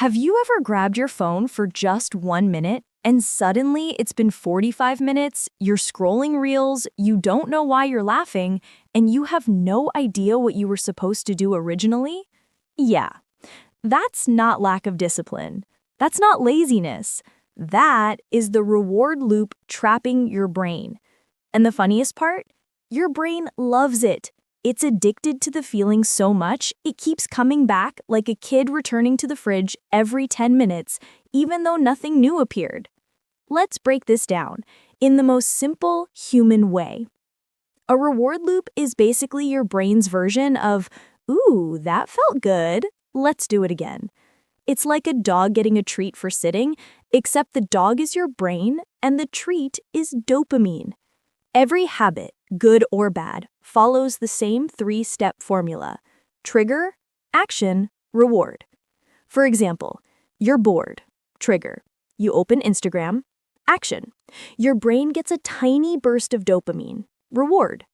Have you ever grabbed your phone for just 1 minute and suddenly it's been 45 minutes, you're scrolling reels, you don't know why you're laughing, and you have no idea what you were supposed to do originally? Yeah, that's not lack of discipline. That's not laziness. That is the reward loop trapping your brain. And the funniest part? Your brain loves it. It's addicted to the feeling so much, it keeps coming back like a kid returning to the fridge every 10 minutes, even though nothing new appeared. Let's break this down in the most simple human way. A reward loop is basically your brain's version of, ooh, that felt good, let's do it again. It's like a dog getting a treat for sitting, except the dog is your brain and the treat is dopamine. Every habit, good or bad, follows the same three-step formula: trigger, action, reward. For example, you're bored, trigger. You open Instagram, action. Your brain gets a tiny burst of dopamine, reward.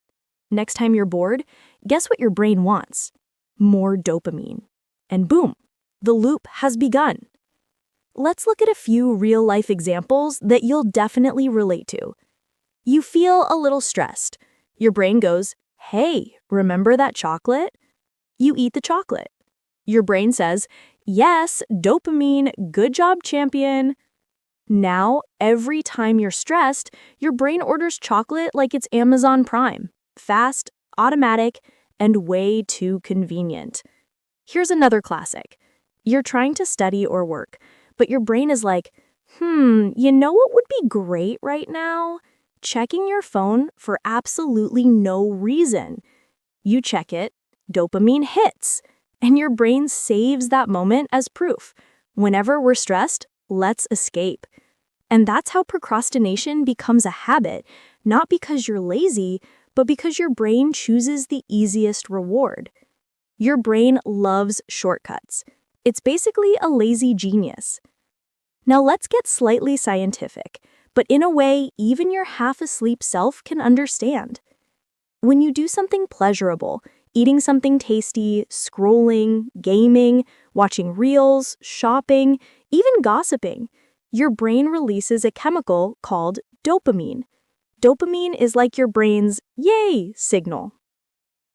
Next time you're bored, guess what your brain wants? More dopamine. And boom, the loop has begun. Let's look at a few real-life examples that you'll definitely relate to. You feel a little stressed. Your brain goes, hey, remember that chocolate? You eat the chocolate. Your brain says, yes, dopamine, good job, champion. Now, every time you're stressed, your brain orders chocolate like it's Amazon Prime. Fast, automatic, and way too convenient. Here's another classic. You're trying to study or work, but your brain is like, you know what would be great right now? Checking your phone for absolutely no reason. You check it, dopamine hits, and your brain saves that moment as proof. Whenever we're stressed, let's escape. And that's how procrastination becomes a habit, not because you're lazy, but because your brain chooses the easiest reward. Your brain loves shortcuts. It's basically a lazy genius. Now let's get slightly scientific, but in a way even your half-asleep self can understand. When you do something pleasurable, eating something tasty, scrolling, gaming, watching reels, shopping, even gossiping, your brain releases a chemical called dopamine. Dopamine is like your brain's yay signal.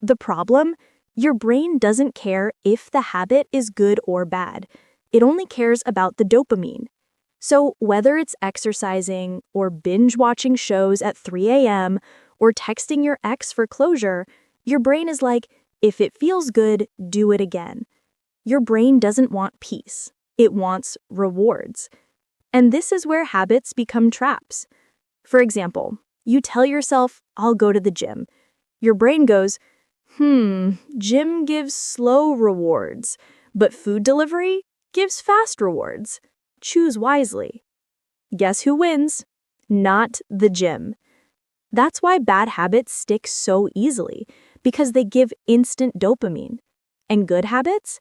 The problem? Your brain doesn't care if the habit is good or bad. It only cares about the dopamine. So whether it's exercising or binge-watching shows at 3 a.m. or texting your ex for closure, your brain is like, if it feels good, do it again. Your brain doesn't want peace. It wants rewards. And this is where habits become traps. For example, you tell yourself, I'll go to the gym. Your brain goes, gym gives slow rewards, but food delivery gives fast rewards. Choose wisely. Guess who wins? Not the gym. That's why bad habits stick so easily, because they give instant dopamine. And good habits?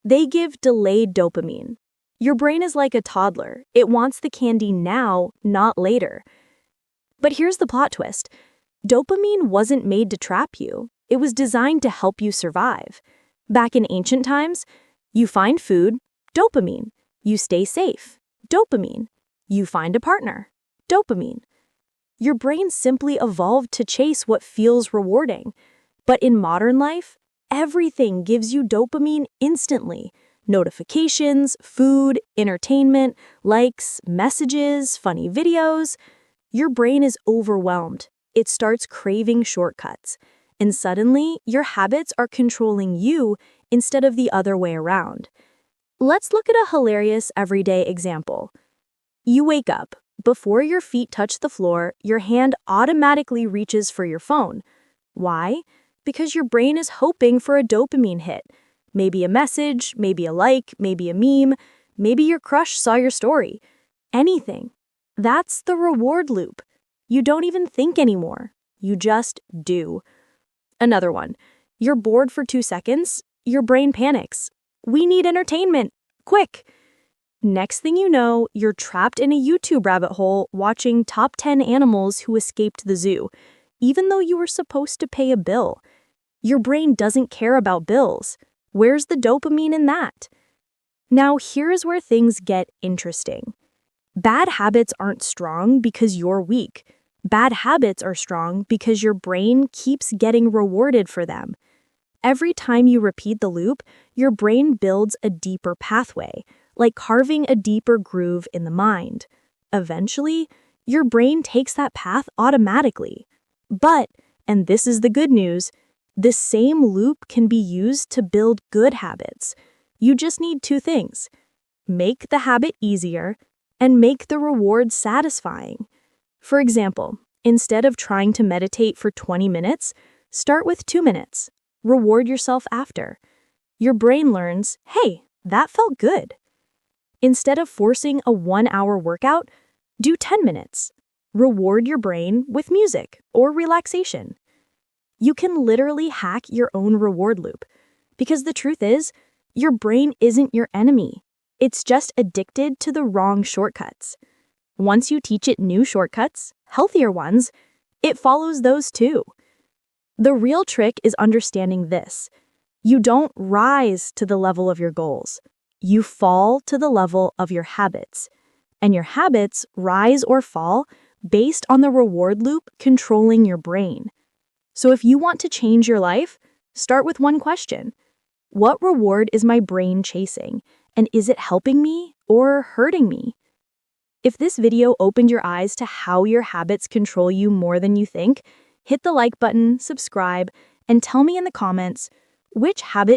They give delayed dopamine. Your brain is like a toddler. It wants the candy now, not later. But here's the plot twist. Dopamine wasn't made to trap you. It was designed to help you survive. Back in ancient times, you find food, dopamine. You stay safe, dopamine. You find a partner, dopamine. Your brain simply evolved to chase what feels rewarding. But in modern life, everything gives you dopamine instantly. Notifications, food, entertainment, likes, messages, funny videos. Your brain is overwhelmed. It starts craving shortcuts. And suddenly, your habits are controlling you instead of the other way around. Let's look at a hilarious everyday example. You wake up. Before your feet touch the floor, your hand automatically reaches for your phone. Why? Because your brain is hoping for a dopamine hit. Maybe a message, maybe a like, maybe a meme, maybe your crush saw your story. Anything. That's the reward loop. You don't even think anymore. You just do. Another one. You're bored for 2 seconds. Your brain panics. We need entertainment. Quick. Next thing you know, you're trapped in a YouTube rabbit hole watching top 10 animals who escaped the zoo, even though you were supposed to pay a bill. Your brain doesn't care about bills. Where's the dopamine in that? Now, here's where things get interesting. Bad habits aren't strong because you're weak. Bad habits are strong because your brain keeps getting rewarded for them. Every time you repeat the loop, your brain builds a deeper pathway, like carving a deeper groove in the mind. Eventually, your brain takes that path automatically. But, and this is the good news, this same loop can be used to build good habits. You just need two things: make the habit easier and make the reward satisfying. For example, instead of trying to meditate for 20 minutes, start with 2 minutes. Reward yourself after. Your brain learns, hey, that felt good. Instead of forcing a 1-hour workout, do 10 minutes. Reward your brain with music or relaxation. You can literally hack your own reward loop, because the truth is, your brain isn't your enemy. It's just addicted to the wrong shortcuts. Once you teach it new shortcuts, healthier ones, it follows those too. The real trick is understanding this. You don't rise to the level of your goals. You fall to the level of your habits. And your habits rise or fall based on the reward loop controlling your brain. So if you want to change your life, start with one question. What reward is my brain chasing? And is it helping me or hurting me? If this video opened your eyes to how your habits control you more than you think, hit the like button, subscribe, and tell me in the comments which habit